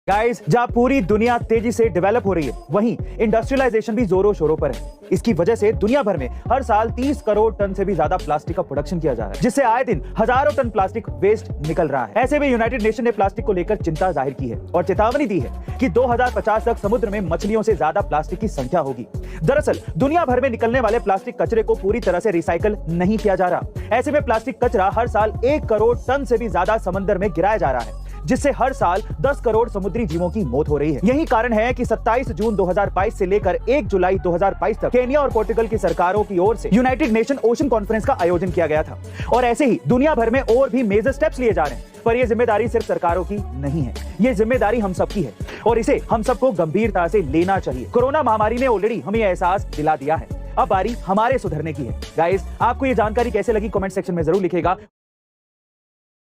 Guys, जहां पूरी दुनिया तेजी से डेवलप हो रही है, वहीं इंडस्ट्रियलाइजेशन भी जोरों शोरों पर है। इसकी वजह से दुनिया भर में हर साल 30 करोड़ टन से भी ज्यादा प्लास्टिक का प्रोडक्शन किया जा रहा है, जिससे आए दिन हजारों टन प्लास्टिक वेस्ट निकल रहा है। ऐसे में यूनाइटेड नेशन ने प्लास्टिक को लेकर चिंता जाहिर की है और चेतावनी दी है कि 2050 तक समुद्र में मछलियों से ज्यादा प्लास्टिक की संख्या होगी। दरअसल दुनिया भर में निकलने वाले प्लास्टिक कचरे को पूरी तरह से रिसाइकल नहीं किया जा रहा। ऐसे में प्लास्टिक कचरा हर साल 1 करोड़ टन से भी ज्यादा समंदर में गिराया जा रहा है, जिससे हर साल 10 करोड़ समुद्री जीवों की मौत हो रही है। यही कारण है कि 27 जून 2022 से लेकर 1 जुलाई 2022 तक केन्या और पोर्टुगल की सरकारों की ओर से यूनाइटेड नेशन ओशन कॉन्फ्रेंस का आयोजन किया गया था। और ऐसे ही दुनिया भर में और भी मेजर स्टेप्स लिए जा रहे हैं, पर यह जिम्मेदारी सिर्फ सरकारों की नहीं है, ये जिम्मेदारी हम सबकी है और इसे हम सबको गंभीरता से लेना चाहिए। कोरोना महामारी ने ऑलरेडी हमें एहसास दिला दिया है, अब बारी हमारे सुधरने की है। गाइस, आपको ये जानकारी कैसे लगी कमेंट सेक्शन में जरूर लिखिएगा।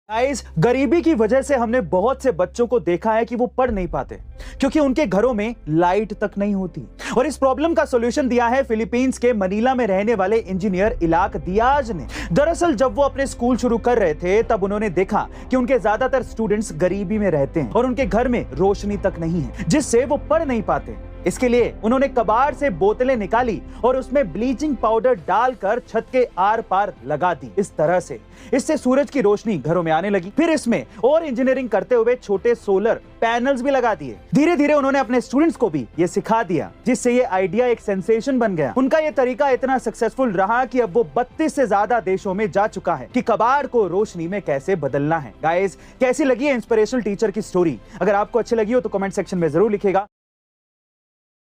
गाइस, गरीबी की वजह से हमने बहुत से बच्चों को देखा है कि वो पढ़ नहीं पाते क्योंकि उनके घरों में लाइट तक नहीं होती। और इस प्रॉब्लम का सॉल्यूशन दिया है फिलीपींस के मनीला में रहने वाले इंजीनियर इलाक दियाज ने। दरअसल जब वो अपने स्कूल शुरू कर रहे थे, तब उन्होंने देखा कि उनके ज्यादातर स्टूडेंट्स गरीबी में रहते हैं और उनके घर में रोशनी तक नहीं है, जिससे वो पढ़ नहीं पाते। इसके लिए उन्होंने कबाड़ से बोतलें निकाली और उसमें ब्लीचिंग पाउडर डालकर छत के आर पार लगा दी। इस तरह से इससे सूरज की रोशनी घरों में आने लगी। फिर इसमें और इंजीनियरिंग करते हुए छोटे सोलर पैनल्स भी लगा दिए। धीरे धीरे उन्होंने अपने स्टूडेंट्स को भी ये सिखा दिया, जिससे ये आइडिया एक सेंसेशन बन गया। उनका ये तरीका इतना सक्सेसफुल रहा कि अब वो 32 से ज्यादा देशों में जा चुका है कि कबाड़ को रोशनी में कैसे बदलना है। गाइस, कैसी लगी है इंस्पिरेशनल टीचर की स्टोरी? अगर आपको अच्छी लगी हो तो कमेंट सेक्शन में जरूर लिखिएगा।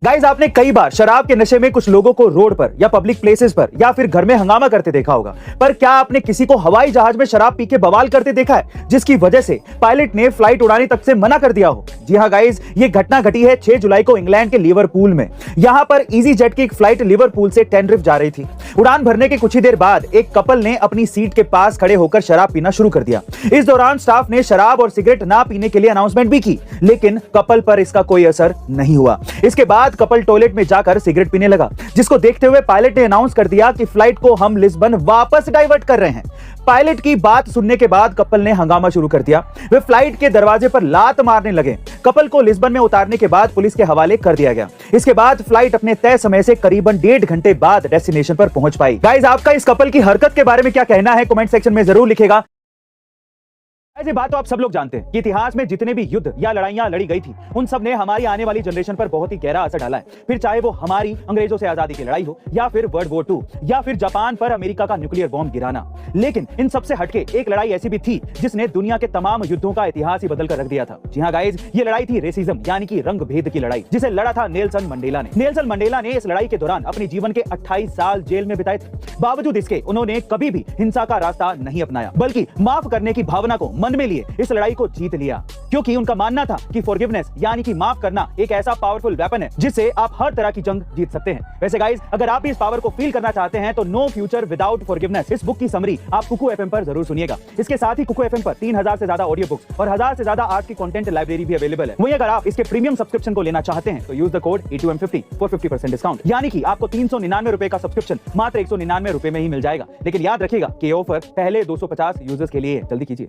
गाइस, आपने कई बार शराब के नशे में कुछ लोगों को रोड पर या पब्लिक प्लेसेस पर या फिर घर में हंगामा करते देखा होगा, पर क्या आपने किसी को हवाई जहाज में शराब पी के बवाल करते देखा है, जिसकी वजह से पायलट ने फ्लाइट उड़ाने तक से मना कर दिया हो? जी हां गाइस, ये घटना घटी है 6 जुलाई को इंग्लैंड के लिवरपूल में। यहां पर इजी जेट की एक फ्लाइट लिवरपूल से टेनरिफ जा रही थी। उड़ान भरने के कुछ ही देर बाद एक कपल ने अपनी सीट के पास खड़े होकर शराब पीना शुरू कर दिया। इस दौरान स्टाफ ने शराब और सिगरेट ना पीने के लिए अनाउंसमेंट भी की, लेकिन कपल पर इसका कोई असर नहीं हुआ। इसके बाद कपल टॉयलेट में जाकर सिगरेट पीने लगा, जिसको देखते हुए पायलट ने अनाउंस कर दिया कि फ्लाइट को हम लिस्बन वापस डाइवर्ट कर रहे हैं। पायलट की बात सुनने के बाद कपल ने हंगामा शुरू कर दिया। वे फ्लाइट के दरवाजे पर लात मारने लगे। कपल को लिस्बन में उतारने के बाद पुलिस के हवाले कर दिया गया। इसके बाद फ्लाइट अपने तय समय से करीबन 1.5 घंटे बाद डेस्टिनेशन पर पहुंच पाई। गाइस, आपका इस कपल की हरकत के बारे में क्या कहना है कमेंट सेक्शन में जरूर लिखिएगा। ऐसी बात तो आप सब लोग जानते हैं कि इतिहास में जितने भी युद्ध या लड़ाइयां लड़ी गई थी, उन सब ने हमारी आने वाली जनरेशन पर बहुत ही गहरा असर डाला है। फिर चाहे वो हमारी अंग्रेजों से आजादी की लड़ाई हो, या फिर वर्ल्ड वॉर 2, या फिर जापान पर अमेरिका का न्यूक्लियर बॉम्ब गिराना। लेकिन इन सबसे हटके एक लड़ाई ऐसी भी थी जिसने दुनिया के तमाम युद्धों का इतिहास ही बदल कर रख दिया था। जी हाँ गाइस, ये लड़ाई थी रेसिज्म यानी कि रंग भेद की लड़ाई, जिसे लड़ा था नेल्सन मंडेला ने। नेल्सन मंडेला ने इस लड़ाई के दौरान अपने जीवन के 28 साल जेल में बिताए थे। बावजूद इसके उन्होंने कभी भी हिंसा का रास्ता नहीं अपनाया, बल्कि माफ करने की भावना को मन में लिए इस लड़ाई को जीत लिया, क्योंकि उनका मानना था कि फॉरगिवनेस यानी कि माफ करना एक ऐसा पावरफुल वेपन है जिससे आप हर तरह की जंग जीत सकते हैं। वैसे गाइस, अगर आप भी इस पावर को फील करना चाहते हैं तो नो फ्यूचर विदाउट फॉरगिवनेस, इस बुक की समरी आप कुकू एफएम पर जरूर सुनिएगा। इसके साथ ही कुकू एफएम पर 3000 से ज्यादा ऑडियो बुक्स और 1000 से ज्यादा आर्ट की कंटेंट लाइब्रेरी भी अवेलेबल है। वहीं अगर आप इसके प्रीमियम सब्सक्रिप्शन को लेना चाहते हैं तो use the code E2M50 for 50% discount, यानी कि आपको 399 रुपए का सब्सक्रिप्शन मात्र 199 रुपए में ही मिल जाएगा। लेकिन याद रखिएगा कि ये ऑफर पहले 250 यूजर्स के लिए। जल्दी कीजिए।